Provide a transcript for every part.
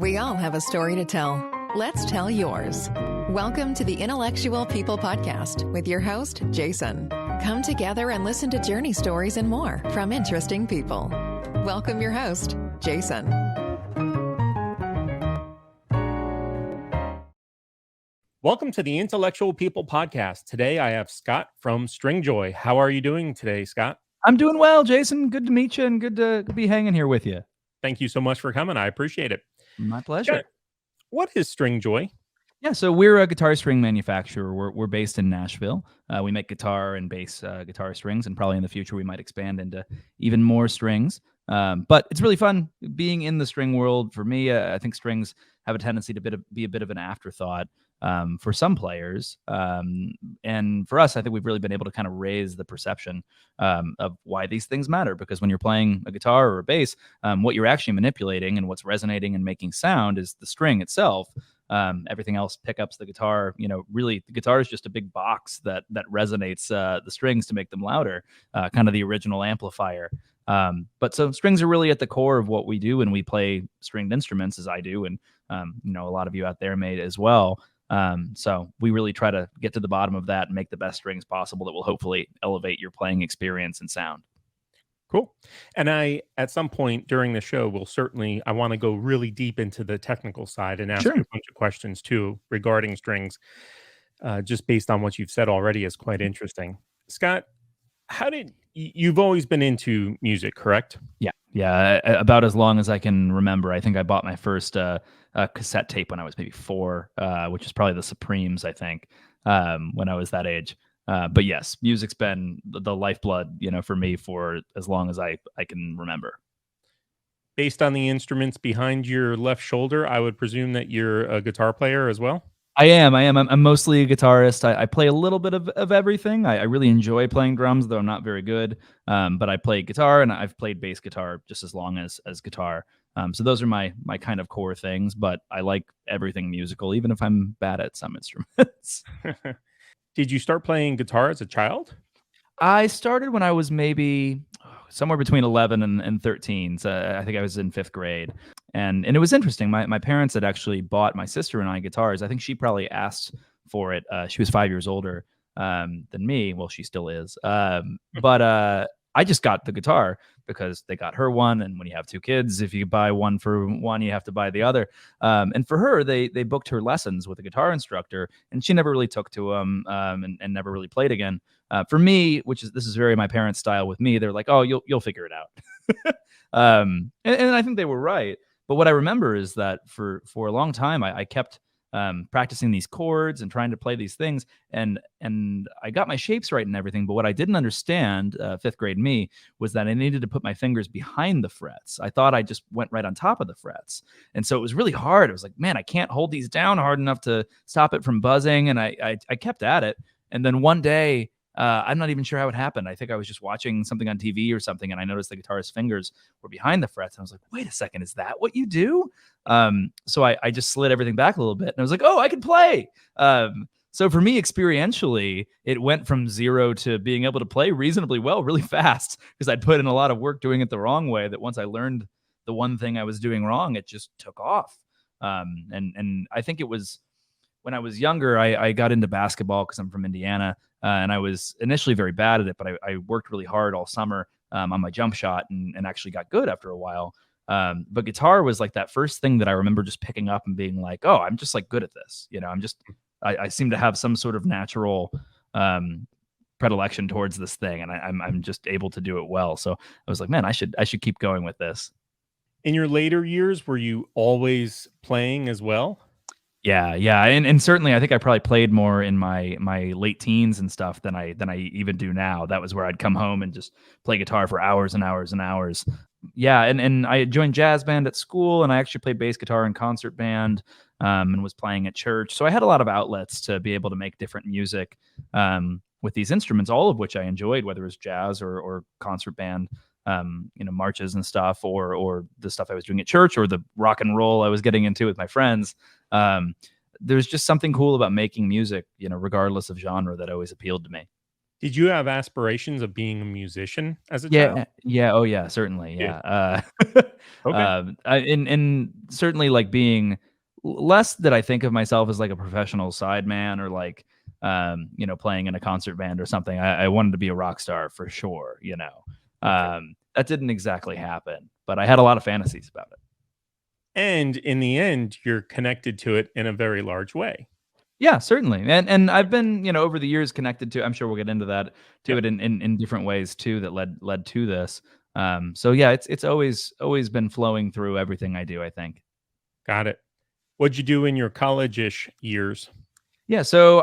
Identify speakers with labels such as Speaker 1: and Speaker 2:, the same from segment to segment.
Speaker 1: We all have a story to tell. Let's tell yours. Welcome to the Intellectual People Podcast with your host, Jason. Come together and listen to journey stories and more from interesting people. Welcome your host, Jason.
Speaker 2: Welcome to the Intellectual People Podcast. Today I have Scott from Stringjoy. How are you doing today, Scott?
Speaker 3: I'm doing well, Jason. Good to meet you and good to be hanging here with you.
Speaker 2: Thank you so much for coming. I appreciate it.
Speaker 3: My pleasure.
Speaker 2: Scott, what is Stringjoy?
Speaker 3: Yeah, so we're a guitar string manufacturer. We're based in Nashville. We make guitar and bass guitar strings, and probably in the future we might expand into even more strings. But it's really fun being in the string world. For me, I think strings have a tendency to be a bit of an afterthought for some players. And for us, I think we've really been able to kind of raise the perception of why these things matter. Because when you're playing a guitar or a bass, what you're actually manipulating and what's resonating and making sound is the string itself. Everything else pickups the guitar. Really, the guitar is just a big box that resonates the strings to make them louder, kind of the original amplifier. But so strings are really at the core of what we do, and we play stringed instruments, as I do, and a lot of you out there may as well. So we really try to get to the bottom of that and make the best strings possible that will hopefully elevate your playing experience and sound.
Speaker 2: Cool. And at some point during the show, I want to go really deep into the technical side and ask you a bunch of questions too regarding strings, just based on what you've said already is quite interesting. Scott, you've always been into music, correct?
Speaker 3: Yeah. About as long as I can remember. I think I bought my first cassette tape when I was maybe 4, which is probably the Supremes, I think, when I was that age. But yes, music's been the lifeblood, for me for as long as I can remember.
Speaker 2: Based on the instruments behind your left shoulder, I would presume that you're a guitar player as well?
Speaker 3: I am. I'm mostly a guitarist. I play a little bit of everything. I really enjoy playing drums, though I'm not very good. But I play guitar, and I've played bass guitar just as long as guitar. So those are my kind of core things. But I like everything musical, even if I'm bad at some instruments.
Speaker 2: Did you start playing guitar as a child?
Speaker 3: I started when I was maybe somewhere between 11 and 13. So I think I was in 5th grade. And it was interesting. My parents had actually bought my sister and I guitars. I think she probably asked for it. She was 5 years older than me. Well, she still is. But I just got the guitar because they got her one. And when you have 2 kids, if you buy one for one, you have to buy the other. And for her, they booked her lessons with a guitar instructor, and she never really took to them and never really played again. For me, this is very my parents' style with me, they're like, oh, you'll figure it out. And I think they were right. But what I remember is that for a long time, I kept practicing these chords and trying to play these things, and I got my shapes right and everything. But what I didn't understand, 5th grade me, was that I needed to put my fingers behind the frets. I thought I just went right on top of the frets, and so it was really hard. I was like, man, I can't hold these down hard enough to stop it from buzzing, and I kept at it. And then one day, I'm not even sure how it happened. I think I was just watching something on TV or something, and I noticed the guitarist's fingers were behind the frets. And I was like, wait a second, is that what you do? So I just slid everything back a little bit, and I was like, oh, I can play. So for me, experientially, it went from 0 to being able to play reasonably well really fast, because I'd put in a lot of work doing it the wrong way, that once I learned the one thing I was doing wrong, it just took off. And I think it was when I was younger, I got into basketball because I'm from Indiana. And I was initially very bad at it, but I worked really hard all summer on my jump shot and actually got good after a while. But guitar was like that first thing that I remember just picking up and being like, oh, I'm just like good at this. I seem to have some sort of natural predilection towards this thing, and I'm just able to do it well. So I was like, man, I should keep going with this.
Speaker 2: In your later years, were you always playing as well?
Speaker 3: Yeah. And certainly I think I probably played more in my late teens and stuff than I even do now. That was where I'd come home and just play guitar for hours and hours and hours. Yeah, and I joined jazz band at school, and I actually played bass guitar in concert band, and was playing at church. So I had a lot of outlets to be able to make different music with these instruments, all of which I enjoyed, whether it was jazz or concert band. Marches and stuff, or the stuff I was doing at church, or the rock and roll I was getting into with my friends. There's just something cool about making music, regardless of genre, that always appealed to me.
Speaker 2: Did you have aspirations of being a musician as a child?
Speaker 3: Yeah, yeah, oh yeah, certainly,
Speaker 2: Yeah.
Speaker 3: yeah.
Speaker 2: Okay.
Speaker 3: And certainly like being less that I think of myself as like a professional sideman or like playing in a concert band or something. I wanted to be a rock star for sure, you know.
Speaker 2: Okay.
Speaker 3: That didn't exactly happen, but I had a lot of fantasies about it.
Speaker 2: And in the end, you're connected to it in a very large way.
Speaker 3: Yeah, certainly. And I've been, over the years connected to, I'm sure we'll get into that, to
Speaker 2: Yep.
Speaker 3: it in different ways too that led to this. So yeah, it's always been flowing through everything I do, I think.
Speaker 2: Got it. What'd you do in your college-ish years?
Speaker 3: Yeah, so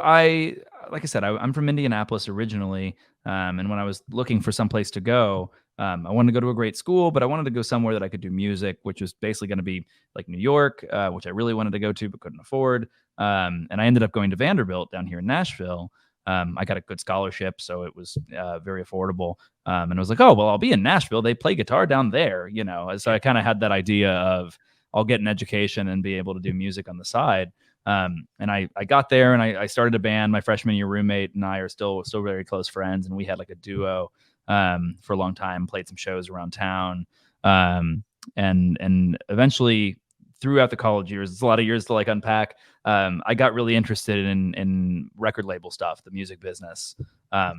Speaker 3: like I said, I'm from Indianapolis originally, and when I was looking for some place to go, I wanted to go to a great school, but I wanted to go somewhere that I could do music, which was basically going to be like New York, which I really wanted to go to but couldn't afford. And I ended up going to Vanderbilt down here in Nashville. I got a good scholarship, so it was very affordable. And I was like, oh well, I'll be in Nashville. They play guitar down there, So
Speaker 2: Yeah.
Speaker 3: I kind of had that idea of I'll get an education and be able to do music on the side. And I got there and I started a band. My freshman year roommate and I are still very close friends, and we had like a duo for a long time. Played some shows around town, and eventually throughout the college years, it's a lot of years to like unpack. I got really interested in record label stuff, the music business.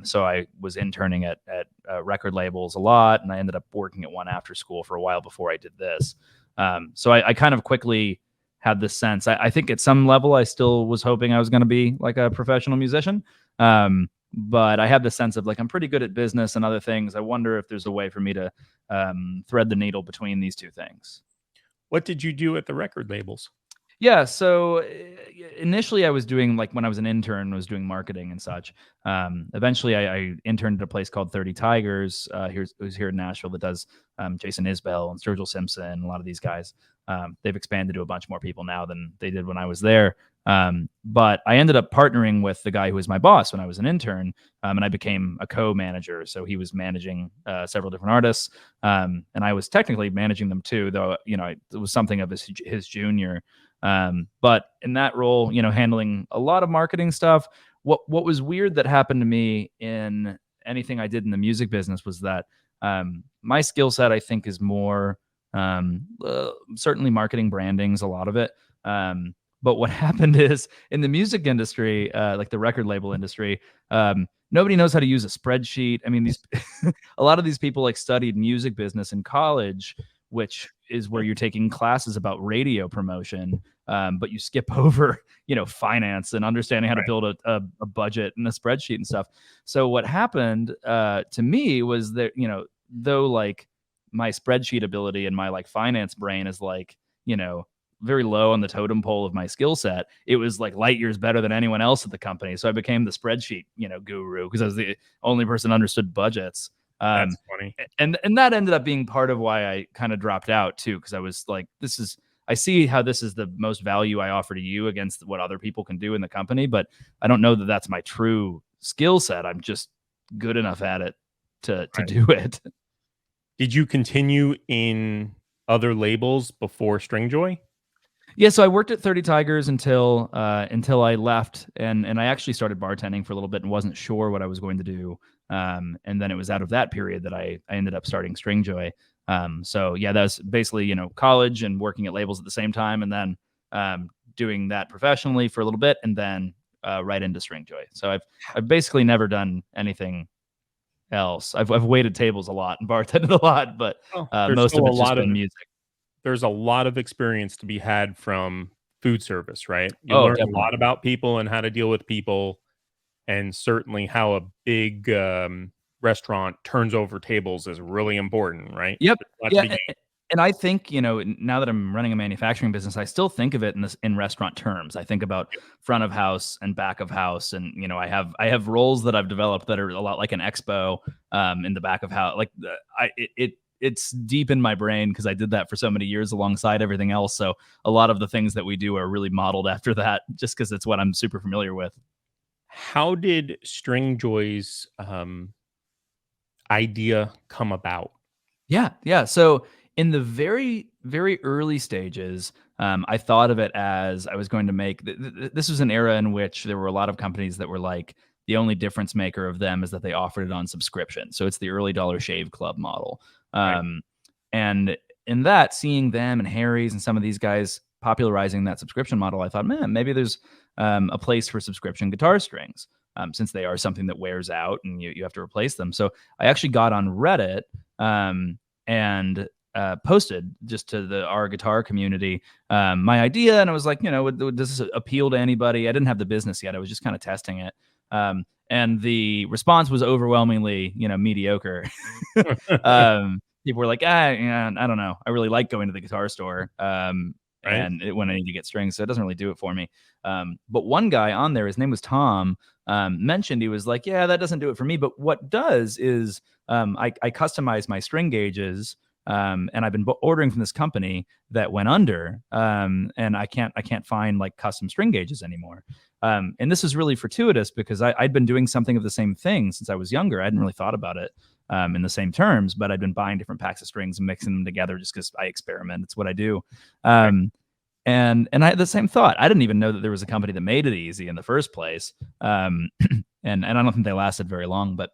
Speaker 3: So I was interning at record labels a lot, and I ended up working at one after school for a while before I did this. So I kind of quickly had this sense. I think at some level I still was hoping I was going to be like a professional musician. But I had the sense of like, I'm pretty good at business and other things. I wonder if there's a way for me to thread the needle between these two things.
Speaker 2: What did you do at the record labels?
Speaker 3: Yeah, so initially I was doing like when I was an intern, was doing marketing and such. Eventually I interned at a place called 30 Tigers. Who's here in Nashville that does Jason Isbell and Sturgill Simpson, a lot of these guys. They've expanded to a bunch more people now than they did when I was there. But I ended up partnering with the guy who was my boss when I was an intern, and I became a co-manager. So he was managing several different artists, and I was technically managing them too, though it was something of his junior. But in that role, handling a lot of marketing stuff. What was weird that happened to me in anything I did in the music business was that my skill set, I think, is more certainly marketing, branding's a lot of it. But what happened is in the music industry, like the record label industry, nobody knows how to use a spreadsheet. I mean, these a lot of these people like studied music business in college, which is where you're taking classes about radio promotion, but you skip over, finance and understanding how to build a budget and a spreadsheet and stuff. So what happened to me was that, though like my spreadsheet ability and my like finance brain is like, very low on the totem pole of my skill set, it was like light years better than anyone else at the company. So I became the spreadsheet, guru, because I was the only person who understood budgets.
Speaker 2: That's funny.
Speaker 3: And that ended up being part of why I kind of dropped out too, because I was like, I see how this is the most value I offer to you against what other people can do in the company, but I don't know that that's my true skill set. I'm just good enough at it to do it.
Speaker 2: Did you continue in other labels before Stringjoy?
Speaker 3: Yeah, so I worked at 30 Tigers until I left, and I actually started bartending for a little bit and wasn't sure what I was going to do. And then it was out of that period that I ended up starting Stringjoy. So yeah, that was basically college and working at labels at the same time, and then doing that professionally for a little bit, and then right into Stringjoy. So I've basically never done anything else. I've waited tables a lot and bartended a lot, but most of it's just been music.
Speaker 2: There's a lot of experience to be had from food service, right? You learn
Speaker 3: Definitely.
Speaker 2: a lot about people and how to deal with people, and certainly how a big restaurant turns over tables is really important, right?
Speaker 3: Yep.
Speaker 2: Yeah.
Speaker 3: And I think, now that I'm running a manufacturing business, I still think of it in restaurant terms. I think about front of house and back of house. And, I have roles that I've developed that are a lot like an expo in the back of house. Like it's deep in my brain because I did that for so many years alongside everything else. So a lot of the things that we do are really modeled after that, just because it's what I'm super familiar with.
Speaker 2: How did Stringjoy's idea come about?
Speaker 3: Yeah. So in the very, very early stages, I thought of it as I was going to make. This was an era in which there were a lot of companies that were like The only difference maker of them is that they offered it on subscription. So it's the early dollar shave club model. And in that, seeing them and Harry's and some of these guys popularizing that subscription model, I thought, man, maybe there's a place for subscription guitar strings, since they are something that wears out and you have to replace them. So I actually got on Reddit and posted just to our guitar community my idea, and I was like, does this appeal to anybody? I didn't have the business yet. I was just kind of testing it. And the response was overwhelmingly, mediocre. People were like, I don't know. I really like going to the guitar store when I need to get strings, so it doesn't really do it for me. But one guy on there, his name was Tom, mentioned, he was like, yeah, that doesn't do it for me. But what does is I customize my string gauges. And I've been ordering from this company that went under, and I can't find like custom string gauges anymore. And this is really fortuitous because I'd been doing something of the same thing since I was younger. I hadn't really thought about it in the same terms, but I'd been buying different packs of strings and mixing them together just because I experiment. It's what I do. And I had the same thought. I didn't even know that there was a company that made it easy in the first place. And I don't think they lasted very long, but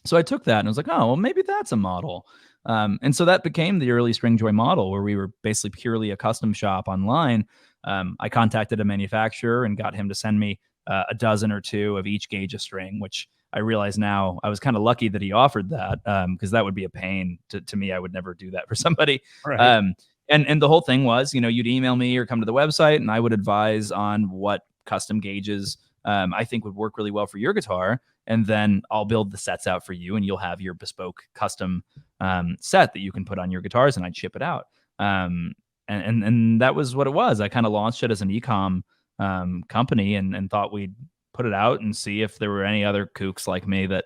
Speaker 3: so I took that and I was like, oh, well, maybe that's a model. And so that became the early Stringjoy model, where we were basically purely a custom shop online. I contacted a manufacturer and got him to send me a dozen or two of each gauge of string, which I realize now I was kind of lucky that he offered that, because that would be a pain to me. I would never do that for somebody. Right. And the whole thing was, you'd email me or come to the website and I would advise on what custom gauges I think would work really well for your guitar. And then I'll build the sets out for you and you'll have your bespoke custom set that you can put on your guitars, and I'd ship it out. And that was what it was. I kind of launched it as an e-com company and thought we'd put it out and see if there were any other kooks like me that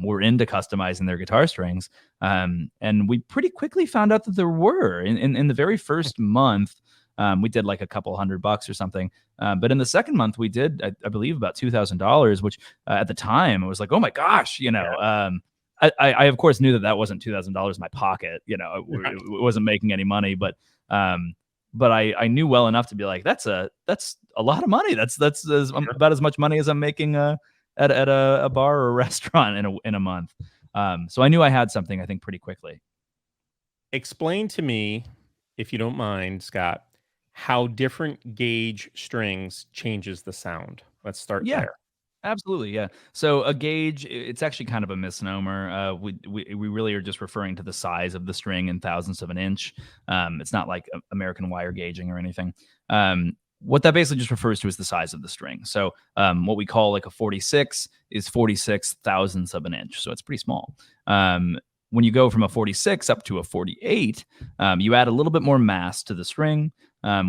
Speaker 3: were into customizing their guitar strings. And we pretty quickly found out that there were. In the very first month, we did like a couple $100 or something. But in the second month, we did, I believe, about $2,000, which at the time, it was like, oh my gosh, I of course knew that wasn't $2,000 in my pocket. It wasn't making any money, but I knew well enough to be like, that's a lot of money. That's about as much money as I'm making at a bar or a restaurant in a month. So I knew I had something, I think, pretty quickly.
Speaker 2: Explain to me, if you don't mind, Scott, how different gauge strings changes the sound. Let's start there.
Speaker 3: Absolutely, yeah. So a gauge, it's actually kind of a misnomer. We really are just referring to the size of the string in thousandths of an inch. It's not like American wire gauging or anything. What that basically just refers to is the size of the string. So what we call like a 46 is 46 thousandths of an inch. So it's pretty small. When you go from a 46 up to a 48, you add a little bit more mass to the string,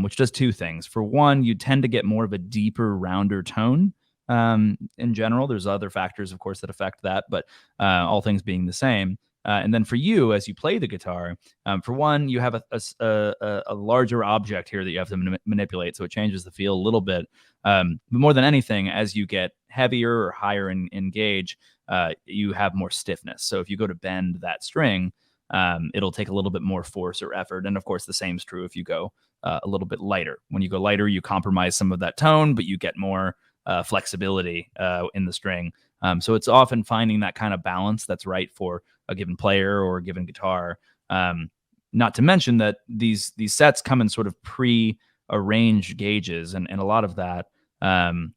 Speaker 3: which does two things. For one, you tend to get more of a deeper, rounder tone. In general, there's other factors, of course, that affect that, but all things being the same. And then for you, as you play the guitar, for one, you have a larger object here that you have to manipulate, so it changes the feel a little bit. But more than anything, as you get heavier or higher in gauge, you have more stiffness. So if you go to bend that string, it'll take a little bit more force or effort. And of course, the same is true if you go a little bit lighter. When you go lighter, you compromise some of that tone, but you get more flexibility in the string. So it's often finding that kind of balance that's right for a given player or a given guitar. Not to mention that these sets come in sort of pre-arranged gauges, and a lot of that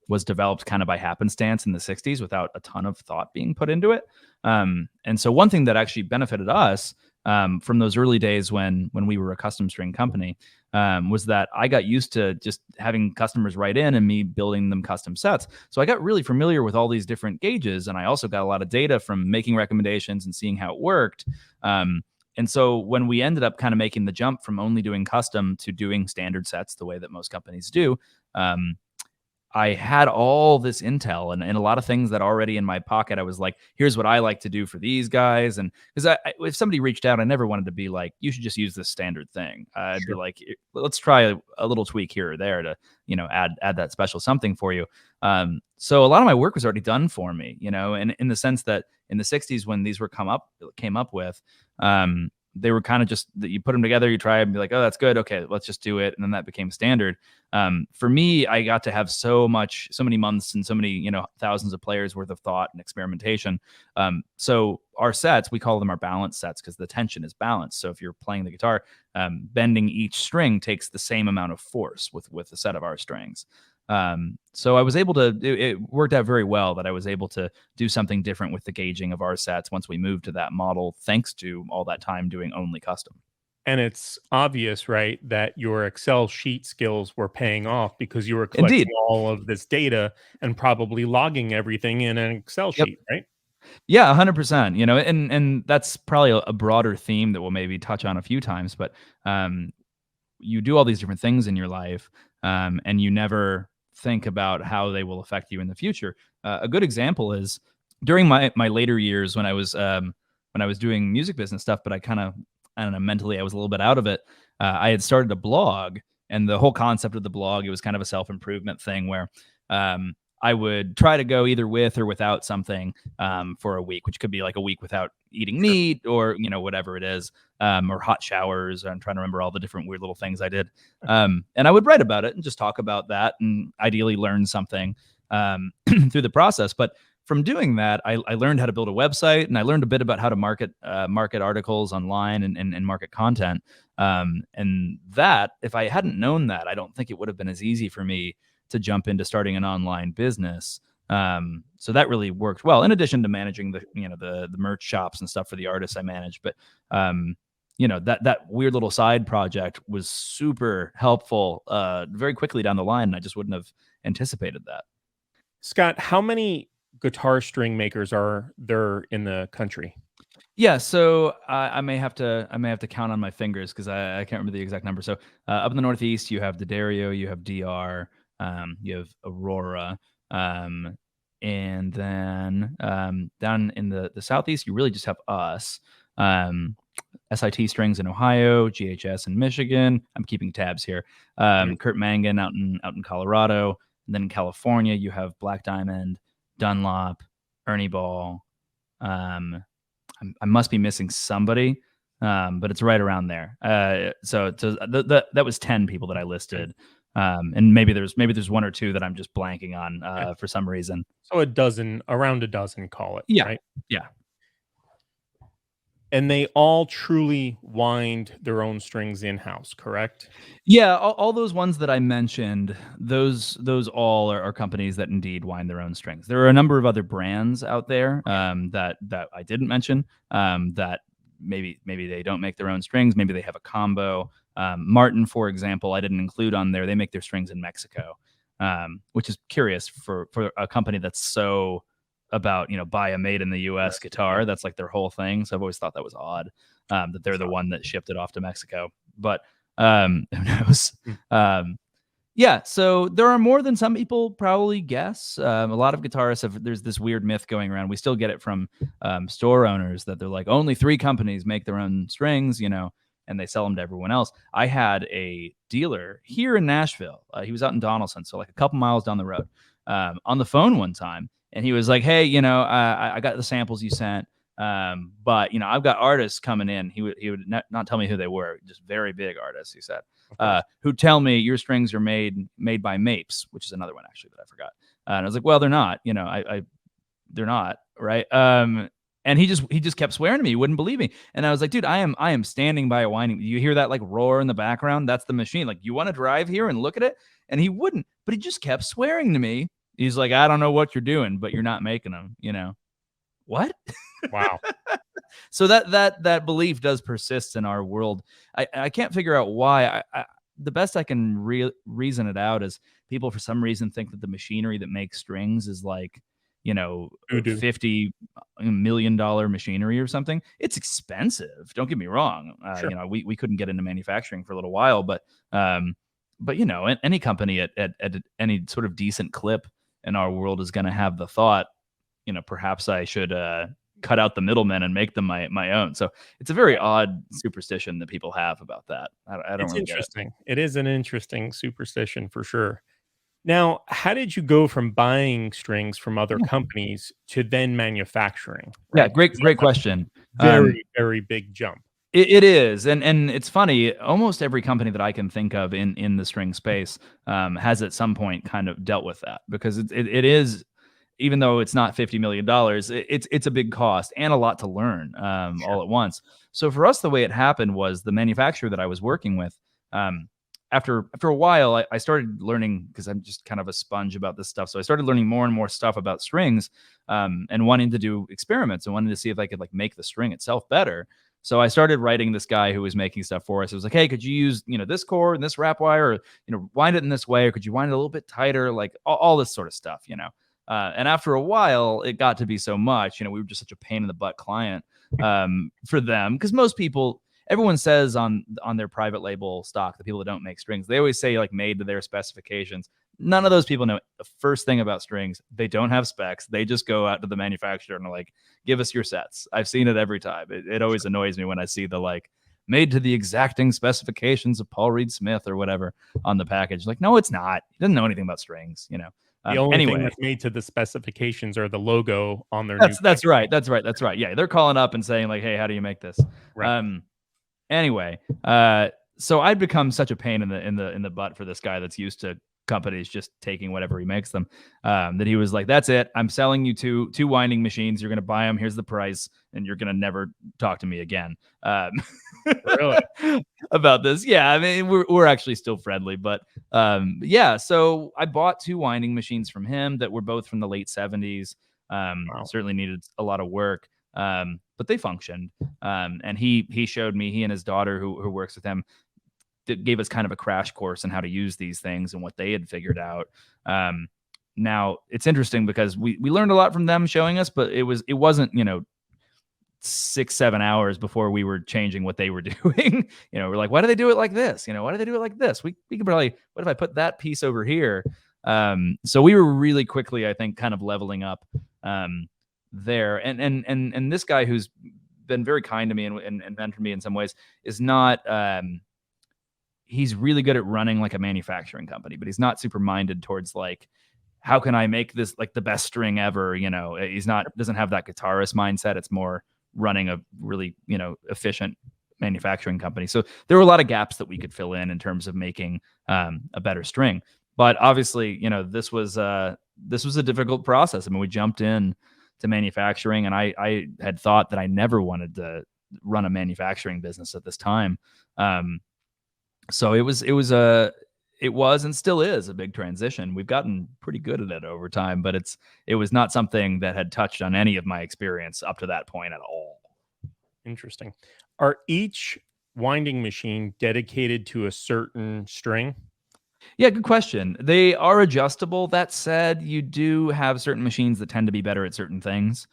Speaker 3: was developed kind of by happenstance in the 60s without a ton of thought being put into it. And so one thing that actually benefited us from those early days when we were a custom string company was that I got used to just having customers write in and me building them custom sets. So I got really familiar with all these different gauges, and I also got a lot of data from making recommendations and seeing how it worked. And so when we ended up kind of making the jump from only doing custom to doing standard sets the way that most companies do, I had all this intel and a lot of things that already in my pocket. I was like, here's what I like to do for these guys. And because if somebody reached out, I never wanted to be like, you should just use this standard thing. I'd be like, let's try a little tweak here or there to, add that special something for you. So a lot of my work was already done for me, and in the sense that in the 60s when these were came up with, they were kind of just that you put them together, you try and be like, oh, that's good. Okay, let's just do it. And then that became standard. For me, I got to have so many months and so many, thousands of players worth of thought and experimentation. So our sets, we call them our balance sets because the tension is balanced. So if you're playing the guitar, bending each string takes the same amount of force with a set of our strings. So I was able to, it worked out very well that I was able to do something different with the gauging of our sets once we moved to that model, thanks to all that time doing only custom.
Speaker 2: And it's obvious, right, that your Excel sheet skills were paying off because you were collecting
Speaker 3: Indeed.
Speaker 2: all of this data and probably logging everything in an Excel sheet, right?
Speaker 3: Yeah, 100%. And that's probably a broader theme that we'll maybe touch on a few times. But you do all these different things in your life, and you never think about how they will affect you in the future. A good example is during my later years when I was doing music business stuff, but I don't know, mentally I was a little bit out of it. I had started a blog, and the whole concept of the blog, it was kind of a self-improvement thing where I would try to go either with or without something for a week, which could be like a week without eating meat or, whatever it is, or hot showers. I'm trying to remember all the different weird little things I did. And I would write about it and just talk about that and ideally learn something through the process. But from doing that, I learned how to build a website, and I learned a bit about how to market articles online and market content. And that, if I hadn't known that, I don't think it would have been as easy for me to jump into starting an online business. So that really worked well, in addition to managing the merch shops and stuff for the artists I managed. But that weird little side project was super helpful very quickly down the line, and I just wouldn't have anticipated that.
Speaker 2: Scott, how many guitar string makers are there in the country?
Speaker 3: Yeah, so I may have to count on my fingers because I can't remember the exact number. So up in the Northeast, you have D'Addario, you have DR, you have Aurora, and then down in the Southeast, you really just have us. SIT Strings in Ohio, GHS in Michigan. I'm keeping tabs here. Kurt Mangan out in Colorado, and then in California, you have Black Diamond, Dunlop, Ernie Ball. I must be missing somebody, but it's right around there. So that was 10 people that I listed. And maybe there's one or two that I'm just blanking on for some reason.
Speaker 2: So around a dozen, call it.
Speaker 3: Yeah.
Speaker 2: Right?
Speaker 3: Yeah.
Speaker 2: And they all truly wind their own strings in-house, correct?
Speaker 3: Yeah, all those ones that I mentioned, those all are companies that indeed wind their own strings. There are a number of other brands out there that I didn't mention that maybe they don't make their own strings. Maybe they have a combo. Martin, for example, I didn't include on there. They make their strings in Mexico, which is curious for a company that's so about buy a made in the U.S. guitar. That's like their whole thing. So I've always thought that was odd that they're the one that shipped it off to Mexico. But who knows? Yeah, so there are more than some people probably guess. A lot of guitarists there's this weird myth going around. We still get it from store owners that they're like, only 3 companies make their own strings, and they sell them to everyone else. I had a dealer here in Nashville. He was out in Donaldson, so like a couple miles down the road, on the phone one time. And he was like, hey, I got the samples you sent, but, I've got artists coming in. He would not tell me who they were, just very big artists, he said, who tell me your strings are made by Mapes, which is another one, actually, that I forgot. And I was like, well, they're not, they're not, right? And he just kept swearing to me. He wouldn't believe me. And I was like, dude, I am standing by a winding. You hear that like roar in the background? That's the machine. Like, you want to drive here and look at it? And he wouldn't, but he just kept swearing to me. He's like, I don't know what you're doing, but you're not making them, What?
Speaker 2: Wow.
Speaker 3: So that belief does persist in our world. I can't figure out why. The best I can reason it out is people for some reason think that the machinery that makes strings is like, $50 million machinery or something. It's expensive. Don't get me wrong. Sure. We couldn't get into manufacturing for a little while, but any company at any sort of decent clip in our world is going to have the thought, perhaps I should cut out the middlemen and make them my own. So it's a very odd superstition that people have about that. I don't
Speaker 2: It's
Speaker 3: really
Speaker 2: interesting. It is an interesting superstition for sure. Now, how did you go from buying strings from other companies to then manufacturing?
Speaker 3: Right? Yeah, great question.
Speaker 2: Very, very big jump.
Speaker 3: It is, and it's funny. Almost every company that I can think of in the string space has at some point kind of dealt with that, because it is, even though it's not $50 million, it's a big cost and a lot to learn all at once. So for us, the way it happened was the manufacturer that I was working with. After a while, I started learning, because I'm just kind of a sponge about this stuff. So I started learning more and more stuff about strings, and wanting to do experiments and wanting to see if I could like make the string itself better. So I started writing this guy who was making stuff for us. It was like, hey, could you use, this cord and this wrap wire, or, wind it in this way, or could you wind it a little bit tighter? Like all this sort of stuff. And after a while, it got to be so much, we were just such a pain in the butt client for them. Because most people, everyone says on their private label stock, the people that don't make strings, they always say like made to their specifications. None of those people know the first thing about strings. They don't have specs. They just go out to the manufacturer and are like, give us your sets. I've seen it every time. It always annoys me when I see the like made to the exacting specifications of Paul Reed Smith or whatever on the package. Like, no, it's not. He doesn't know anything about strings.
Speaker 2: The only
Speaker 3: anyway,
Speaker 2: thing that's made to the specifications are the logo on their.
Speaker 3: That's right. Yeah, they're calling up and saying like, hey, how do you make this?
Speaker 2: Right.
Speaker 3: Anyway, so I'd become such a pain in the butt for this guy that's used to companies just taking whatever he makes them, that he was like, that's it, I'm selling you two winding machines, you're gonna buy them, here's the price, and you're gonna never talk to me again.
Speaker 2: Really?
Speaker 3: About this. Yeah, I mean, we're actually still friendly, but yeah, so I bought two winding machines from him that were both from the late 70s.
Speaker 2: Wow.
Speaker 3: Certainly needed a lot of work, but they functioned. And he showed me, he and his daughter who works with him, gave us kind of a crash course on how to use these things and what they had figured out. Now it's interesting because we learned a lot from them showing us, but it wasn't 6-7 hours before we were changing what they were doing. We're like, why do they do it like this? Why do they do it like this? We could probably, what if I put that piece over here? So we were really quickly, I think, kind of leveling up there. And this guy who's been very kind to me and mentored me in some ways is not, he's really good at running like a manufacturing company, but he's not super minded towards like, how can I make this like the best string ever? He's doesn't have that guitarist mindset. It's more running a really, efficient manufacturing company. So there were a lot of gaps that we could fill in terms of making a better string. But obviously, this was a difficult process. I mean, we jumped in to manufacturing, and I had thought that I never wanted to run a manufacturing business at this time. So it was and still is a big transition. We've gotten pretty good at it over time, but it was not something that had touched on any of my experience up to that point at all.
Speaker 2: Interesting. Are each winding machine dedicated to a certain string?
Speaker 3: Yeah, good question. They are adjustable. That said, you do have certain machines that tend to be better at certain things,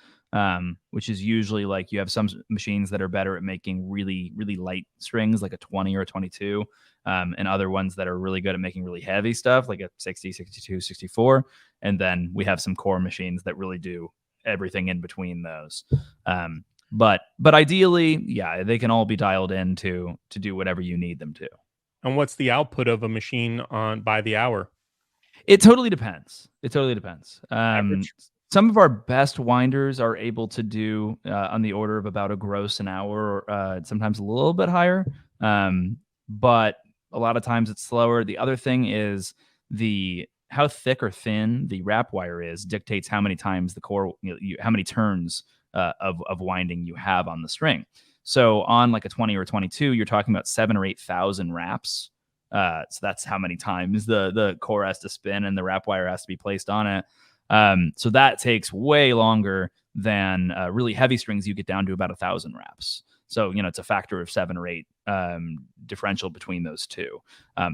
Speaker 3: which is usually like you have some machines that are better at making really, really light strings, like a 20 or a 22, and other ones that are really good at making really heavy stuff, like a 60, 62, 64. And then we have some core machines that really do everything in between those. But ideally, yeah, they can all be dialed in to do whatever you need them to.
Speaker 2: And what's the output of a machine by the hour?
Speaker 3: It totally depends.
Speaker 2: Average?
Speaker 3: Some of our best winders are able to do on the order of about a gross an hour, or sometimes a little bit higher. But a lot of times it's slower. The other thing is how thick or thin the wrap wire is dictates how many times the core, how many turns of winding you have on the string. So on like a 20 or a 22, you're talking about 7,000 or 8,000 wraps. So that's how many times the core has to spin and the wrap wire has to be placed on it. So that takes way longer than really heavy strings. You get down to about 1,000 wraps. So, it's a factor of 7 or 8 differential between those two.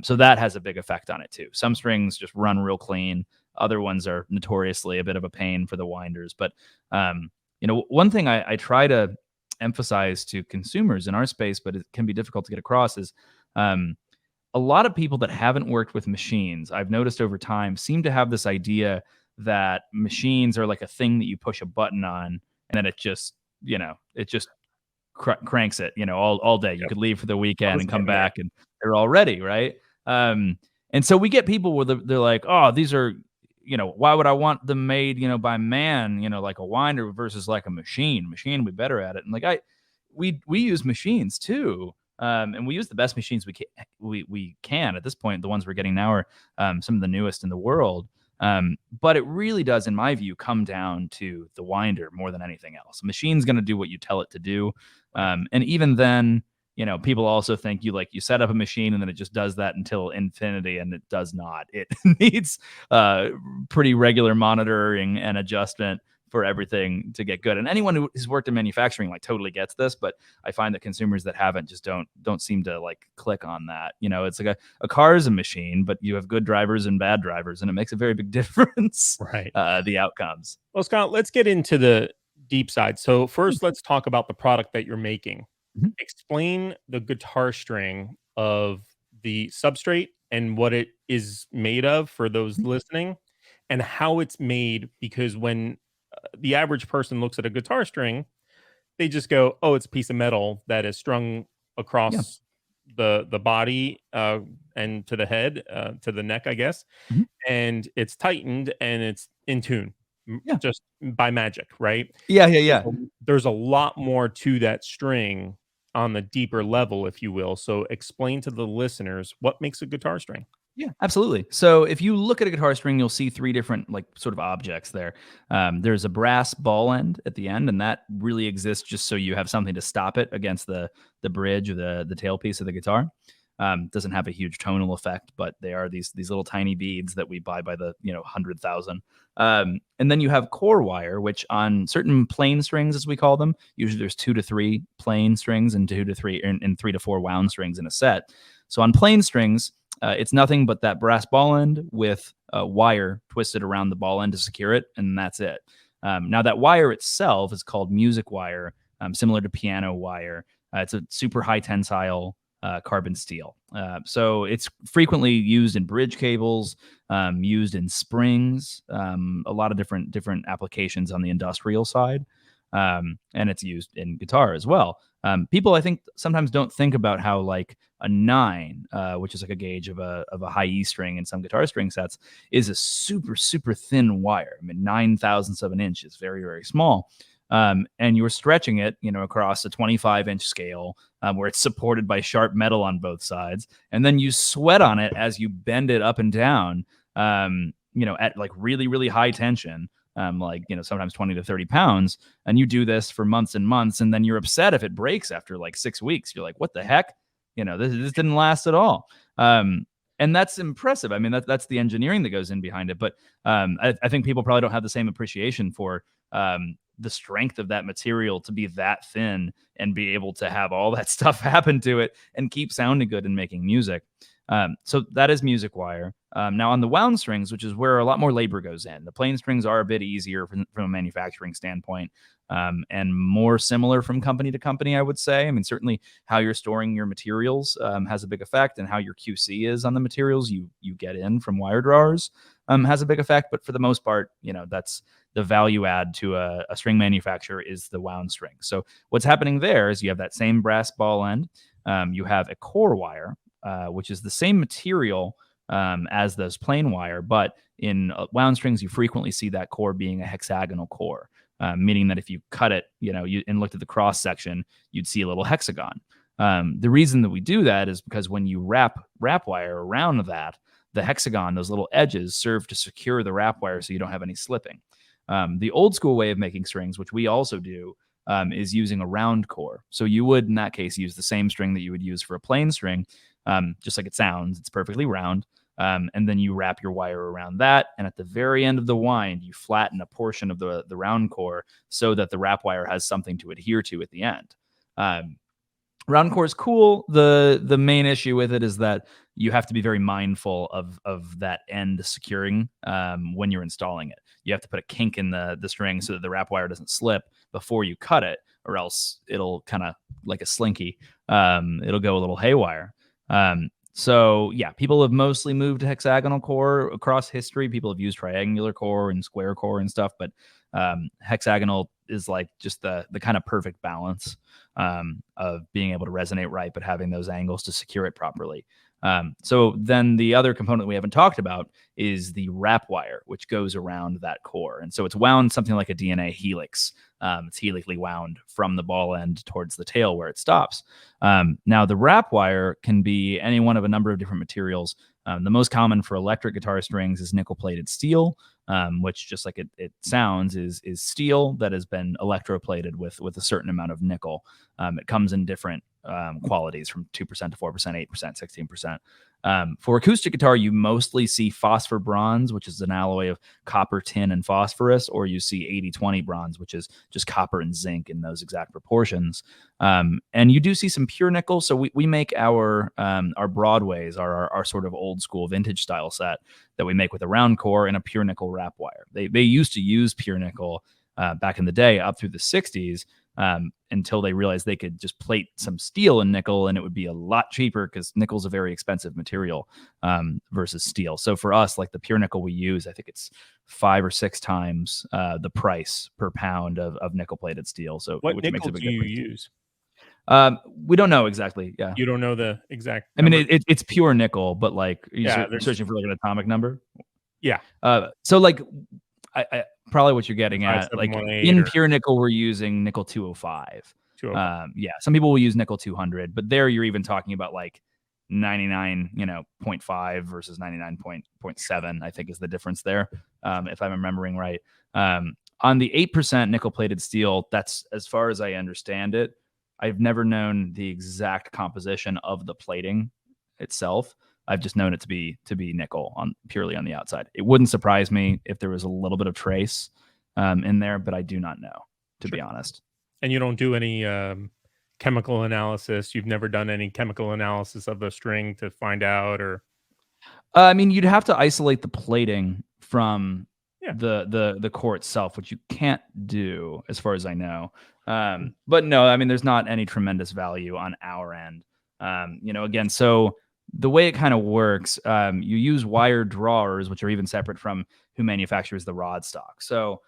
Speaker 3: So that has a big effect on it too. Some strings just run real clean. Other ones are notoriously a bit of a pain for the winders. But, one thing I try to emphasize to consumers in our space, but it can be difficult to get across, is a lot of people that haven't worked with machines, I've noticed over time, seem to have this idea that machines are like a thing that you push a button on and then it just cranks it, all day. You could leave for the weekend and come back and they're all ready, right? And so we get people where they're like, oh, these are, why would I want them made, by man, like a winder versus like a machine? Machine would be better at it. And like, we use machines too. And we use the best machines we can at this point. The ones we're getting now are some of the newest in the world. But it really does, in my view, come down to the winder more than anything else. A machine's going to do what you tell it to do. And even then, people also think you set up a machine and then it just does that until infinity, and it does not. It needs pretty regular monitoring and adjustment for everything to get good. And anyone who has worked in manufacturing totally gets this, but I find that consumers that haven't just don't seem to click on that. It's like a car is a machine, but you have good drivers and bad drivers, and it makes a very big difference.
Speaker 2: Right.
Speaker 3: The outcomes.
Speaker 2: Well, Scott, let's get into the deep side. So first, let's talk about the product that you're making.
Speaker 3: Mm-hmm.
Speaker 2: Explain the guitar string of the substrate and what it is made of for those listening, and how it's made, because when the average person looks at a guitar string, they just go, oh, it's a piece of metal that is strung across the body and to the head, to the neck, I guess.
Speaker 3: Mm-hmm.
Speaker 2: And it's tightened and it's in tune just by magic, right?
Speaker 3: Yeah.
Speaker 2: There's a lot more to that string on the deeper level, if you will. So explain to the listeners what makes a guitar string.
Speaker 3: Yeah, absolutely. So if you look at a guitar string, you'll see three different sort of objects there. There's a brass ball end at the end, and that really exists just so you have something to stop it against the bridge or the tailpiece of the guitar. Doesn't have a huge tonal effect, but they are these little tiny beads that we buy by the 100,000. And then you have core wire, which on certain plain strings, as we call them, usually there's 2 to 3 plain strings and 2 to 3 and 3 to 4 wound strings in a set. So on plain strings, it's nothing but that brass ball end with a wire twisted around the ball end to secure it, and that's it. Now that wire itself is called music wire, similar to piano wire. It's a super high tensile carbon steel. So it's frequently used in bridge cables, used in springs, a lot of different applications on the industrial side. And it's used in guitar as well. People, I think, sometimes don't think about how a 9, which is a gauge of a high E string in some guitar string sets, is a super, super thin wire. I mean, 9/1000 of an inch is very, very small. And you're stretching it, across a 25-inch scale where it's supported by sharp metal on both sides. And then you sweat on it as you bend it up and down, at really, really high tension. Sometimes 20 to 30 pounds, and you do this for months and months, and then you're upset if it breaks after 6 weeks. You're like, what the heck? This didn't last at all. And that's impressive. I mean, that's the engineering that goes in behind it. But I think people probably don't have the same appreciation for the strength of that material to be that thin and be able to have all that stuff happen to it and keep sounding good and making music. So that is music wire. Now on the wound strings, which is where a lot more labor goes in, the plain strings are a bit easier from a manufacturing standpoint, and more similar from company to company, I would say. I mean, certainly how you're storing your materials has a big effect, and how your QC is on the materials you get in from wire drawers has a big effect. But for the most part, that's the value add to a string manufacturer is the wound string. So what's happening there is you have that same brass ball end. You have a core wire, which is the same material as those plain wire, but in wound strings, you frequently see that core being a hexagonal core, meaning that if you cut it, and looked at the cross section, you'd see a little hexagon. The reason that we do that is because when you wrap wire around that, the hexagon, those little edges, serve to secure the wrap wire so you don't have any slipping. The old school way of making strings, which we also do, is using a round core. So you would, in that case, use the same string that you would use for a plain string, just like it sounds. It's perfectly round. And then you wrap your wire around that. And at the very end of the wind, you flatten a portion of the round core so that the wrap wire has something to adhere to at the end. Round core is cool. The main issue with it is that you have to be very mindful of that end securing when you're installing it. You have to put a kink in the string so that the wrap wire doesn't slip before you cut it, or else it'll kind of like a slinky. It'll go a little haywire. So yeah, people have mostly moved to hexagonal core across history. People have used triangular core and square core and stuff, but hexagonal is just the kind of perfect balance of being able to resonate right, but having those angles to secure it properly. So then the other component we haven't talked about is the wrap wire, which goes around that core. And so it's wound something like a DNA helix It's helically wound from the ball end towards the tail where it stops. Now, the wrap wire can be any one of a number of different materials. The most common for electric guitar strings is nickel-plated steel, which, just like it sounds, is steel that has been electroplated with a certain amount of nickel. It comes in different qualities, from 2% to 4%, 8%, 16%. For acoustic guitar, you mostly see phosphor bronze, which is an alloy of copper, tin, and phosphorus, or you see 80-20 bronze, which is just copper and zinc in those exact proportions. And you do see some pure nickel. So we make our Broadways, our sort of old school vintage style set that we make with a round core and a pure nickel wrap wire. They used to use pure nickel back in the day up through the 60s. Until they realized they could just plate some steel and nickel and it would be a lot cheaper, because nickel's a very expensive material versus steel. So for us, like the pure nickel we use, I think it's 5 or 6 times the price per pound of nickel plated steel. So
Speaker 2: what
Speaker 3: which
Speaker 2: nickel
Speaker 3: makes a big
Speaker 2: do you
Speaker 3: difference.
Speaker 2: use?
Speaker 3: We don't know exactly. Yeah.
Speaker 2: You don't know the exact
Speaker 3: I mean, it's pure nickel, but like,
Speaker 2: Yeah,
Speaker 3: you're searching for like an atomic number.
Speaker 2: Yeah.
Speaker 3: So like, I probably what you're getting at, like
Speaker 2: 5718
Speaker 3: in
Speaker 2: or
Speaker 3: pure nickel, we're using nickel 205.
Speaker 2: 205.
Speaker 3: Yeah, some people will use nickel 200, but there you're even talking about like 99.5 versus 99.7, I think is the difference there, if I'm remembering right. On the 8% nickel plated steel, that's, as far as I understand it, I've never known the exact composition of the plating itself. I've just known it to be nickel purely on the outside. It wouldn't surprise me if there was a little bit of trace in there, but I do not know, to be honest.
Speaker 2: And you don't do any chemical analysis? You've never done any chemical analysis of the string to find out, or?
Speaker 3: I mean, you'd have to isolate the plating from the core itself, which you can't do, as far as I know. But no, I mean, there's not any tremendous value on our end. Again, so the way it kind of works, you use wire drawers, which are even separate from who manufactures the rod stock. So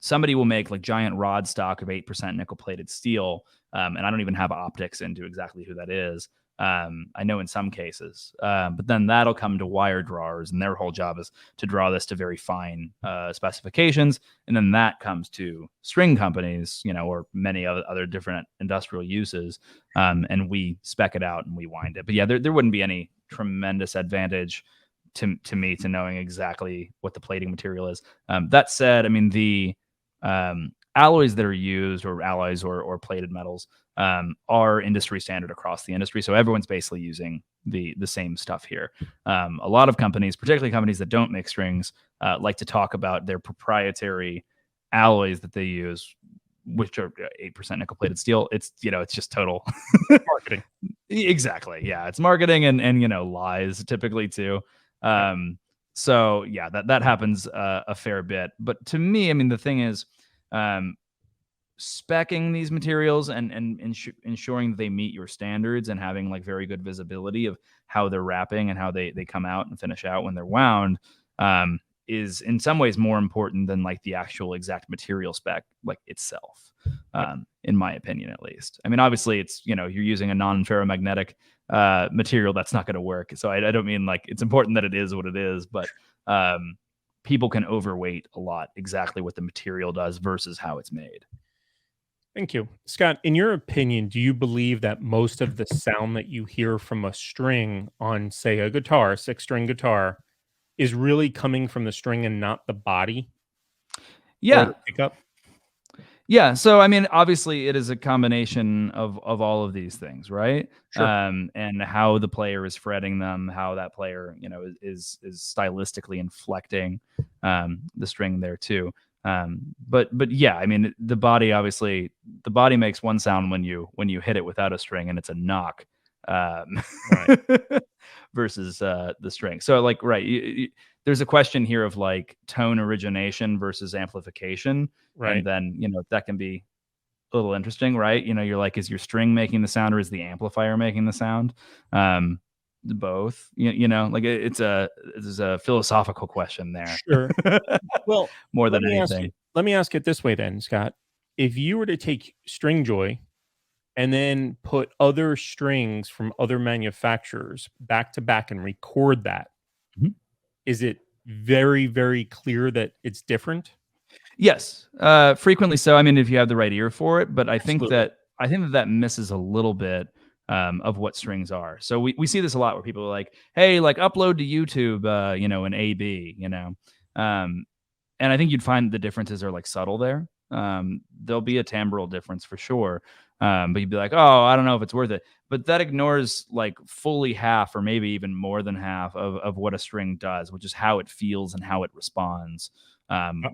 Speaker 3: somebody will make like giant rod stock of 8% nickel plated steel. And I don't even have optics into exactly who that is. I know in some cases, but then that'll come to wire drawers, and their whole job is to draw this to very fine specifications. And then that comes to string companies, or many other different industrial uses. And we spec it out and we wind it. But yeah, there wouldn't be any tremendous advantage to me to knowing exactly what the plating material is. That said, I mean, the alloys that are used, or alloys or plated metals, are industry standard across the industry. So everyone's basically using the same stuff here. A lot of companies, particularly companies that don't make strings, like to talk about their proprietary alloys that they use, which are 8% nickel plated steel. It's, it's just total
Speaker 2: marketing.
Speaker 3: Exactly. Yeah. It's marketing and lies typically too. So yeah, that happens a fair bit. But to me, I mean, the thing is, speccing these materials and ensuring that they meet your standards and having like very good visibility of how they're wrapping and how they come out and finish out when they're wound, is in some ways more important than like the actual exact material spec like itself, in my opinion, at least. I mean, obviously it's, you're using a non-ferromagnetic material, that's not going to work. So I don't mean like it's important that it is what it is, but people can overweight a lot exactly what the material does versus how it's made.
Speaker 2: Thank you. Scott, in your opinion, do you believe that most of the sound that you hear from a string on, say, a guitar, 6-string guitar, is really coming from the string and not the body?
Speaker 3: Yeah.
Speaker 2: Or the pickup?
Speaker 3: Yeah. So, I mean, obviously it is a combination of all of these things, right?
Speaker 2: Sure.
Speaker 3: And how the player is fretting them, how that player, is stylistically inflecting the string there too. But yeah, I mean, the body makes one sound when you hit it without a string, and it's a knock,
Speaker 2: Right.
Speaker 3: versus the string. So like, right, there's a question here of like tone origination versus amplification,
Speaker 2: Right.
Speaker 3: and then that can be a little interesting, right? You're like, is your string making the sound, or is the amplifier making the sound? Both. Like it's a philosophical question there.
Speaker 2: Sure. Well,
Speaker 3: more than anything.
Speaker 2: Let me ask it this way then, Scott. If you were to take Stringjoy and then put other strings from other manufacturers back to back and record that,
Speaker 3: Mhm.
Speaker 2: is it very, very clear that it's different?
Speaker 3: Yes, frequently so. I mean, if you have the right ear for it, but I think
Speaker 2: Absolutely.
Speaker 3: that misses a little bit of what strings are. So we see this a lot where people are like, "Hey, like upload to YouTube, an AB," and I think you'd find the differences are like subtle there. There'll be a timbral difference for sure, but you'd be like, "Oh, I don't know if it's worth it." But that ignores like fully half, or maybe even more than half of what a string does, which is how it feels and how it responds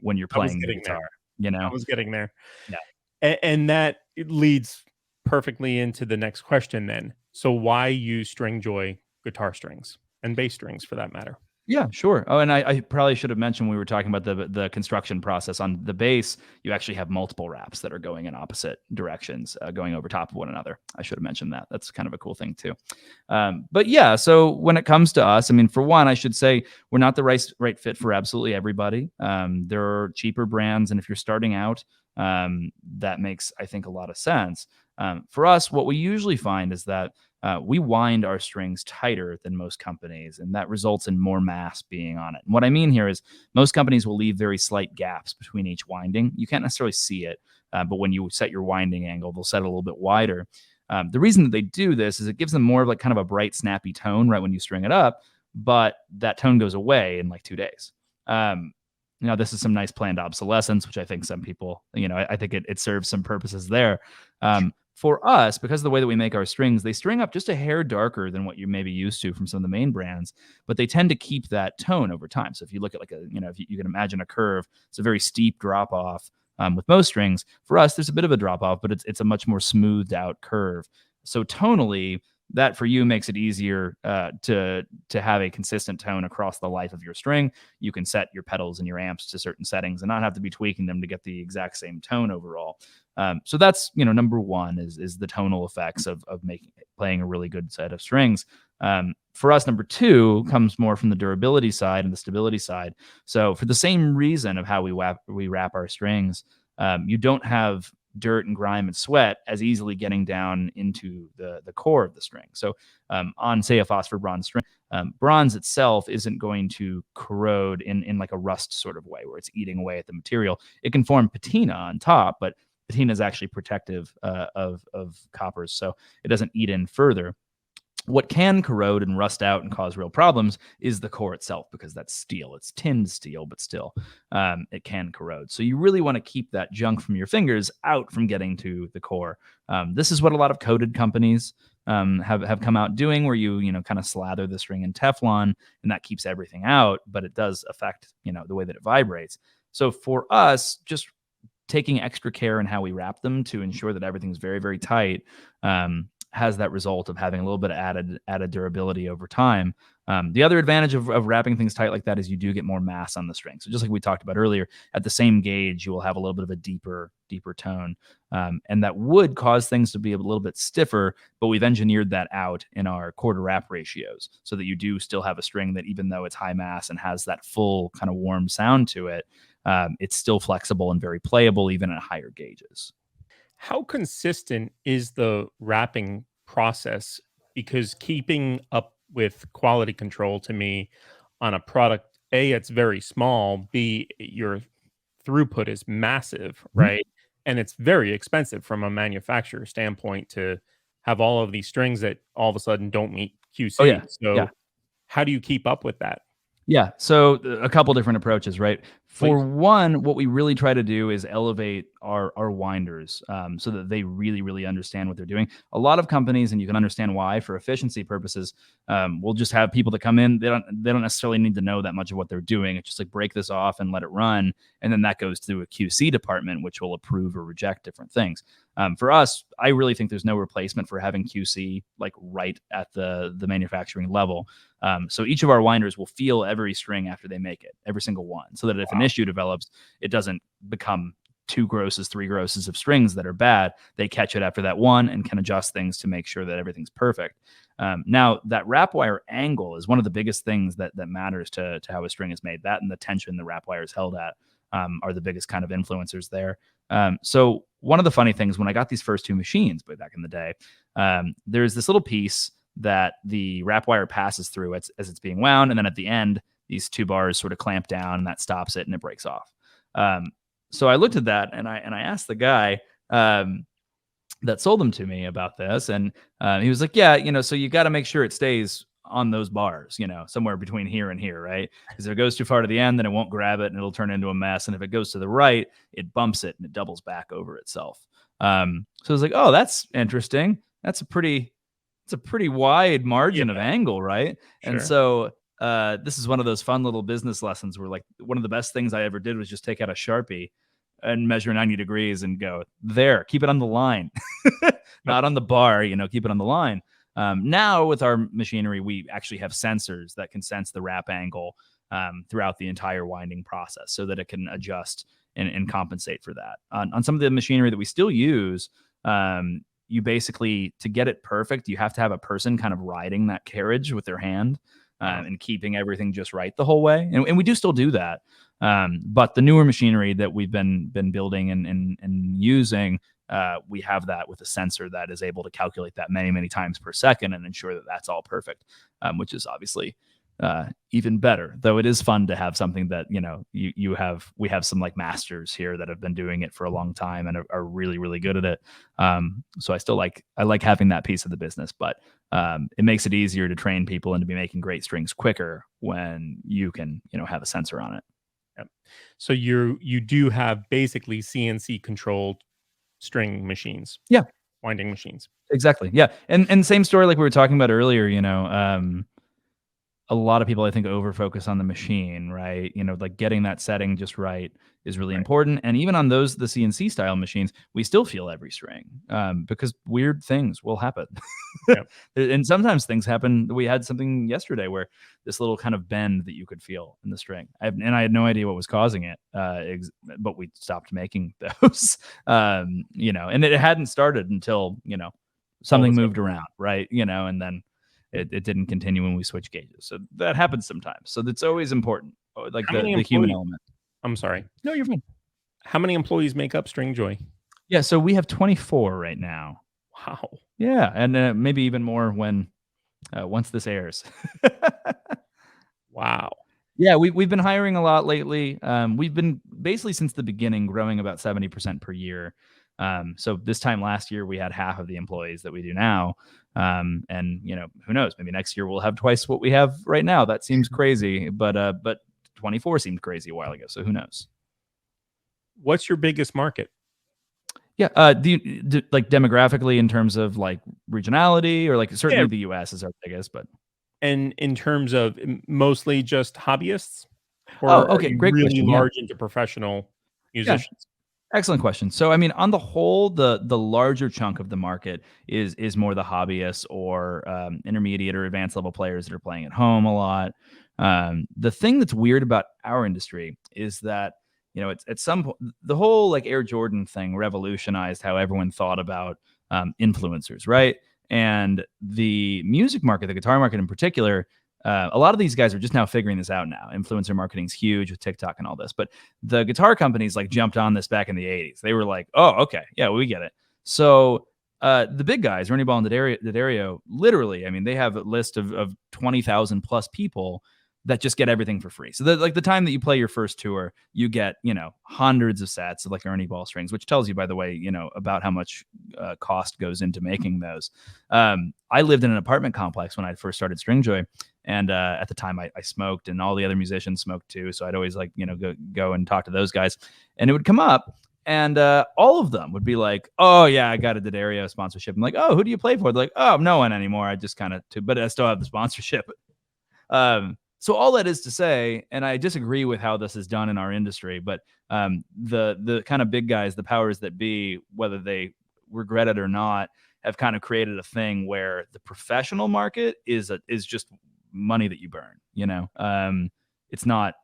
Speaker 3: when you're
Speaker 2: I was
Speaker 3: playing the
Speaker 2: getting there.
Speaker 3: guitar. You
Speaker 2: I
Speaker 3: know?
Speaker 2: was getting there.
Speaker 3: Yeah.
Speaker 2: And that it leads perfectly into the next question then. So why use Stringjoy guitar strings and bass strings for that matter?
Speaker 3: Yeah, sure. Oh, and I probably should have mentioned when we were talking about the construction process on the bass. You actually have multiple wraps that are going in opposite directions, going over top of one another. I should have mentioned that. That's kind of a cool thing too. But yeah, so when it comes to us, I mean, for one, I should say we're not the right fit for absolutely everybody. There are cheaper brands, and if you're starting out, that makes, I think, a lot of sense. For us, what we usually find is that we wind our strings tighter than most companies, and that results in more mass being on it. And what I mean here is most companies will leave very slight gaps between each winding. You can't necessarily see it, but when you set your winding angle, they'll set it a little bit wider. The reason that they do this is it gives them more of like kind of a bright, snappy tone right when you string it up, but that tone goes away in like 2 days. This is some nice planned obsolescence, which I think some people, I think it serves some purposes there. For us, because of the way that we make our strings, they string up just a hair darker than what you may be used to from some of the main brands, but they tend to keep that tone over time. So if you look at like if you can imagine a curve, it's a very steep drop off. With most strings, for us, there's a bit of a drop off, but it's a much more smoothed out curve. So tonally, that for you makes it easier to have a consistent tone across the life of your string. You can set your pedals and your amps to certain settings and not have to be tweaking them to get the exact same tone overall. So that's number one is the tonal effects of playing a really good set of strings. For us, number two comes more from the durability side and the stability side. So for the same reason of how we wrap our strings, you don't have dirt and grime and sweat as easily getting down into the core of the string. So on, say, a phosphor bronze string, bronze itself isn't going to corrode in like a rust sort of way where it's eating away at the material. It can form patina on top, but patina is actually protective of coppers, so it doesn't eat in further. What can corrode and rust out and cause real problems is the core itself, because that's steel. It's tinned steel, but still, it can corrode. So you really want to keep that junk from your fingers out from getting to the core. This is what a lot of coated companies have come out doing, where you kind of slather the string in Teflon, and that keeps everything out, but it does affect the way that it vibrates. So for us, just taking extra care in how we wrap them to ensure that everything's very, very tight has that result of having a little bit of added durability over time. The other advantage of wrapping things tight like that is you do get more mass on the string. So just like we talked about earlier, at the same gauge, you will have a little bit of a deeper tone. And that would cause things to be a little bit stiffer, but we've engineered that out in our quarter wrap ratios so that you do still have a string that, even though it's high mass and has that full kind of warm sound to it, it's still flexible and very playable even at higher gauges.
Speaker 2: How consistent is the wrapping process? Because keeping up with quality control to me on a product, A, it's very small, B, your throughput is massive,
Speaker 3: Mhm.
Speaker 2: right? And it's very expensive from a manufacturer standpoint to have all of these strings that all of a sudden don't meet
Speaker 3: Oh
Speaker 2: QC.
Speaker 3: yeah. Yeah.
Speaker 2: So how do you keep up with that?
Speaker 3: Yeah. So a couple different approaches, right? For
Speaker 2: Please.
Speaker 3: one, what we really try to do is elevate our winders so that they really, really understand what they're doing. A lot of companies, and you can understand why, for efficiency purposes, we'll just have people that come in. They don't necessarily need to know that much of what they're doing. It's just like break this off and let it run, and then that goes through a QC department, which will approve or reject different things. For us, I really think there's no replacement for having QC like right at the manufacturing level. So each of our winders will feel every string after they make it, every single one, so that if an issue develops, it doesn't become 2 grosses, 3 grosses of strings that are bad. They catch it after that one and can adjust things to make sure that everything's perfect. Now, that wrap wire angle is one of the biggest things that matters to how a string is made. That and the tension the wrap wire is held at are the biggest kind of influencers there. So one of the funny things when I got these first two machines way back in the day, there's this little piece that the wrap wire passes through as it's being wound, and then at the end, these two bars sort of clamp down, and that stops it, and it breaks off. so I looked at that and I asked the guy that sold them to me about this, and he was like, yeah, so you got to make sure it stays on those bars, somewhere between here and here, right? Because if it goes too far to the end, then it won't grab it and it'll turn into a mess. And if it goes to the right, it bumps it and it doubles back over itself. So I was like, oh, that's interesting. It's a pretty wide margin of angle, right?
Speaker 2: Sure.
Speaker 3: And so this is one of those fun little business lessons where, like, one of the best things I ever did was just take out a Sharpie and measure 90 degrees and go, there, keep it on the line, not on the bar, keep it on the line. Now with our machinery, we actually have sensors that can sense the wrap angle throughout the entire winding process so that it can adjust and compensate for that. On some of the machinery that we still use, you basically, to get it perfect, you have to have a person kind of riding that carriage with their hand and keeping everything just right the whole way. And we do still do that. But the newer machinery that we've been building and using, we have that with a sensor that is able to calculate that many, many times per second and ensure that that's all perfect, which is obviously even better. Though it is fun to have something that, we have some like masters here that have been doing it for a long time and are really, really good at it. So I like having that piece of the business, but it makes it easier to train people and to be making great strings quicker when you can, have a sensor on it.
Speaker 2: Yep. So you do have basically CNC controlled string machines.
Speaker 3: Yeah.
Speaker 2: Winding machines.
Speaker 3: Exactly. Yeah. And same story like we were talking about earlier, a lot of people, I think, over focus on the machine, right? Like getting that setting just right is really important. And even on the CNC style machines, we still feel every string because weird things will happen.
Speaker 2: Yep.
Speaker 3: And sometimes things happen. We had something yesterday where this little kind of bend that you could feel in the string. I had no idea what was causing it, but we stopped making those, and it hadn't started until, something moved around, right? And then it didn't continue when we switched gauges. So that happens sometimes. So that's always important, like the human element.
Speaker 2: I'm sorry.
Speaker 3: No, you're fine.
Speaker 2: How many employees make up Stringjoy?
Speaker 3: Yeah, so we have 24 right now.
Speaker 2: Wow.
Speaker 3: Yeah, and maybe even more when once this airs.
Speaker 2: Wow.
Speaker 3: Yeah, we've been hiring a lot lately. We've been basically since the beginning growing about 70% per year. So this time last year we had half of the employees that we do now. And who knows, maybe next year we'll have twice what we have right now. That seems crazy, but 24 seemed crazy a while ago. So who knows?
Speaker 2: What's your biggest market?
Speaker 3: Yeah. Do you like demographically in terms of like regionality or like certainly the US is our biggest, but.
Speaker 2: And in terms of mostly just hobbyists? Or
Speaker 3: okay. Great
Speaker 2: really
Speaker 3: question.
Speaker 2: Large into professional musicians?
Speaker 3: Yeah. Excellent question. So, I mean, on the whole, the larger chunk of the market is more the hobbyists or intermediate or advanced level players that are playing at home a lot. The thing that's weird about our industry is that, it's at some point, the whole like Air Jordan thing revolutionized how everyone thought about influencers, right? And the music market, the guitar market in particular, a lot of these guys are just now figuring this out now. Influencer marketing is huge with TikTok and all this, but the guitar companies like jumped on this back in the 80s. They were like, oh, okay, yeah, we get it. So the big guys, Ernie Ball and D'Addario, literally, I mean, they have a list of 20,000 plus people that just get everything for free. So the time that you play your first tour, you get, hundreds of sets of like Ernie Ball strings, which tells you, by the way, about how much cost goes into making those. I lived in an apartment complex when I first started Stringjoy. And at the time I smoked and all the other musicians smoked too. So I'd always like, go and talk to those guys, and it would come up and all of them would be like, oh yeah, I got a D'Addario sponsorship. I'm like, oh, who do you play for? They're like, oh, no one anymore. I just but I still have the sponsorship. So all that is to say, and I disagree with how this is done in our industry, but the kind of big guys, the powers that be, whether they regret it or not, have kind of created a thing where the professional market is just money that you burn. It's not,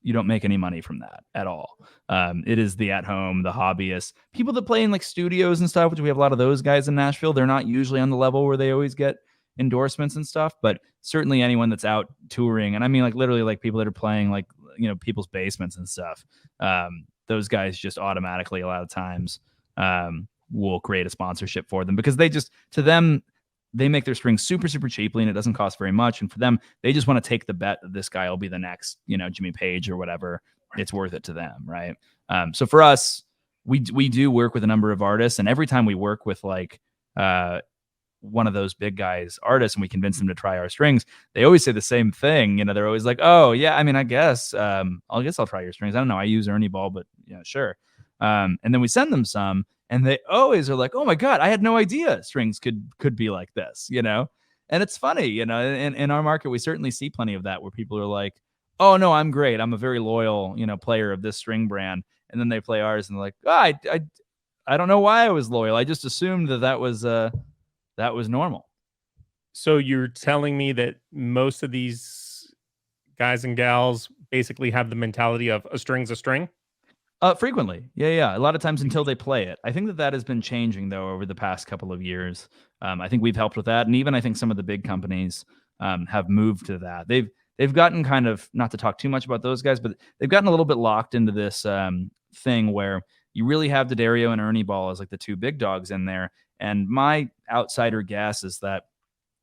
Speaker 3: you don't make any money from that at all. It is the at home, the hobbyists, people that play in like studios and stuff, which we have a lot of those guys in Nashville. They're not usually on the level where they always get endorsements and stuff, but certainly anyone that's out touring, and I mean like literally like people that are playing like people's basements and stuff, those guys just automatically a lot of times will create a sponsorship for them because to them they make their strings super super cheaply and it doesn't cost very much, and for them they just want to take the bet that this guy will be the next Jimmy Page or whatever, it's worth it to them, right? So for us, we do work with a number of artists, and every time we work with like one of those big guys artists and we convince them to try our strings, they always say the same thing. They're always like, oh yeah, I mean, I guess I'll try your strings. I don't know, I use Ernie Ball, but yeah, sure. And then we send them some, and they always are like, oh my God, I had no idea strings could be like this, And it's funny, in our market, we certainly see plenty of that where people are like, oh no, I'm great. I'm a very loyal, player of this string brand. And then they play ours and they're like, oh, I don't know why I was loyal. I just assumed that was normal.
Speaker 2: So you're telling me that most of these guys and gals basically have the mentality of a string's a string?
Speaker 3: Frequently. Yeah. A lot of times until they play it. I think that has been changing though over the past couple of years. I think we've helped with that. And even I think some of the big companies have moved to that. They've gotten kind of, not to talk too much about those guys, but they've gotten a little bit locked into this thing where you really have D'Addario and Ernie Ball as like the two big dogs in there. And my outsider guess is that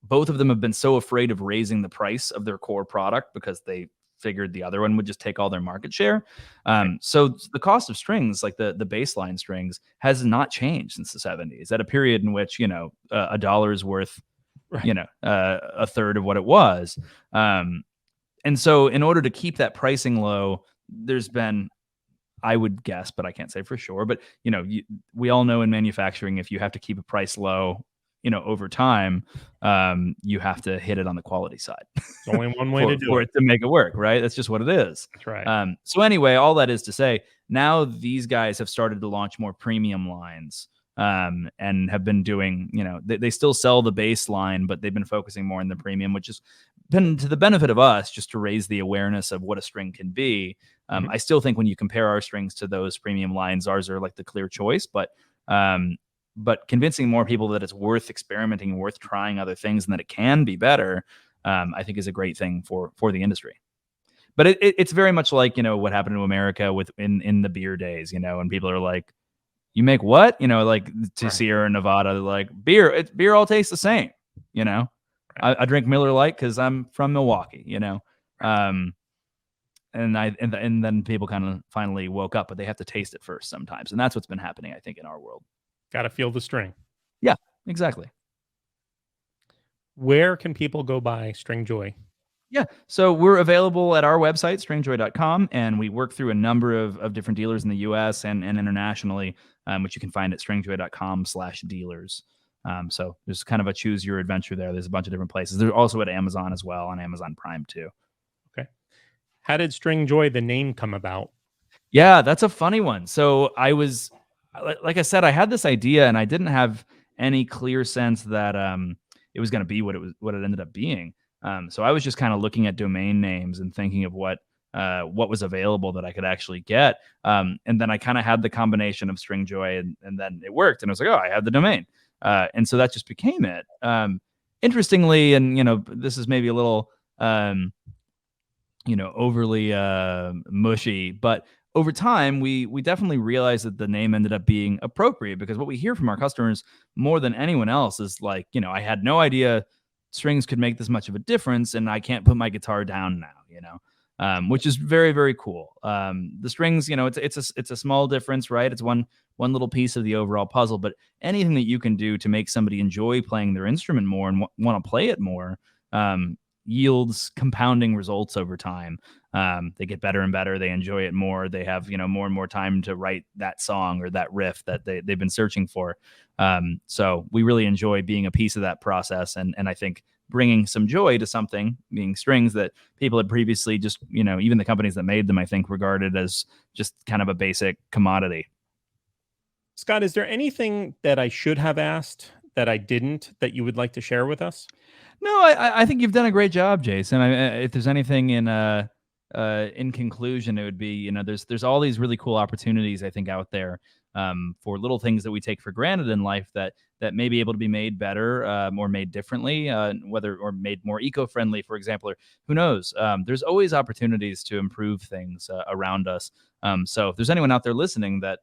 Speaker 3: both of them have been so afraid of raising the price of their core product because they figured the other one would just take all their market share. So the cost of strings, like the baseline strings, has not changed since the 70s, at a period in which, a dollar is worth, a third of what it was. And so in order to keep that pricing low, there's been, I would guess, but I can't say for sure, but we all know in manufacturing, if you have to keep a price low, over time, you have to hit it on the quality side.
Speaker 2: There's only one way to do
Speaker 3: it to make it work, right? That's just what it is.
Speaker 2: That's right.
Speaker 3: So anyway, all that is to say, now these guys have started to launch more premium lines, and have been doing, they still sell the base line, but they've been focusing more on the premium, which has been to the benefit of us, just to raise the awareness of what a string can be. I still think when you compare our strings to those premium lines, ours are like the clear choice, but convincing more people that it's worth experimenting, worth trying other things, and that it can be better, I think is a great thing for the industry. But it's very much like, what happened to America in the beer days, and people are like, you make what? Like to
Speaker 2: Right.
Speaker 3: Sierra Nevada, like beer all tastes the same,
Speaker 2: Right.
Speaker 3: I drink Miller Lite because I'm from Milwaukee, and then people kind of finally woke up, but they have to taste it first sometimes. And that's what's been happening, I think, in our world.
Speaker 2: Got to feel the string.
Speaker 3: Yeah, exactly.
Speaker 2: Where can people go buy Stringjoy?
Speaker 3: Yeah, so we're available at our website, stringjoy.com, and we work through a number of different dealers in the U.S. and internationally, which you can find at stringjoy.com/dealers. So there's kind of a choose your adventure there. There's a bunch of different places. There's also at Amazon as well, on Amazon Prime too.
Speaker 2: Okay. How did Stringjoy, the name, come about?
Speaker 3: Yeah, that's a funny one. So I was, like I said, I had this idea and I didn't have any clear sense that it was going to be what it ended up being. So I was just kind of looking at domain names and thinking of what was available that I could actually get. And then I kind of had the combination of Stringjoy and then it worked. And I was like, oh, I have the domain. And so that just became it. Interestingly, and, this is maybe a little, overly mushy, but over time, we definitely realized that the name ended up being appropriate, because what we hear from our customers more than anyone else is like, I had no idea strings could make this much of a difference, and I can't put my guitar down now, which is very, very cool. The strings, it's a small difference, right? It's one little piece of the overall puzzle, but anything that you can do to make somebody enjoy playing their instrument more and want to play it more, yields compounding results over time. They get better and better. They enjoy it more. They have, more and more time to write that song or that riff that they've been searching for. So we really enjoy being a piece of that process. And I think bringing some joy to something, being strings that people had previously just, even the companies that made them, I think, regarded as just kind of a basic commodity.
Speaker 2: Scott, is there anything that I should have asked that I didn't that you would like to share with us?
Speaker 3: No, I think you've done a great job, Jason. If there's anything in conclusion, it would be, there's all these really cool opportunities, I think, out there for little things that we take for granted in life that may be able to be made better or made differently, or made more eco-friendly, for example, or who knows. There's always opportunities to improve things around us. So if there's anyone out there listening that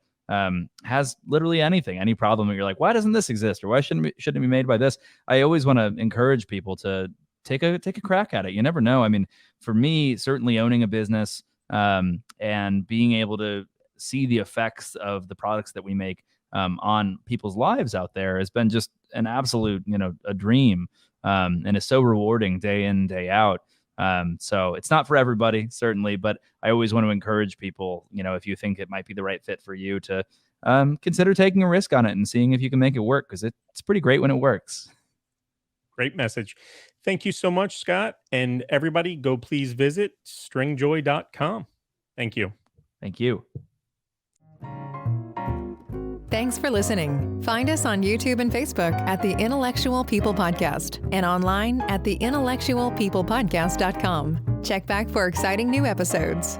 Speaker 3: has literally any problem that you're like, why doesn't this exist, or why shouldn't it be made by this? I always want to encourage people to take a crack at it. You never know. I mean, for me, certainly owning a business, and being able to see the effects of the products that we make on people's lives out there has been just an absolute, a dream, and is so rewarding day in, day out. So it's not for everybody, certainly, but I always want to encourage people, if you think it might be the right fit for you, to consider taking a risk on it and seeing if you can make it work, because it's pretty great when it works.
Speaker 2: Great message. Thank you so much, Scott. And everybody, go please visit stringjoy.com. Thank you.
Speaker 3: Thank you.
Speaker 1: Thanks for listening. Find us on YouTube and Facebook at the Intellectual People Podcast and online at theintellectualpeoplepodcast.com. Check back for exciting new episodes.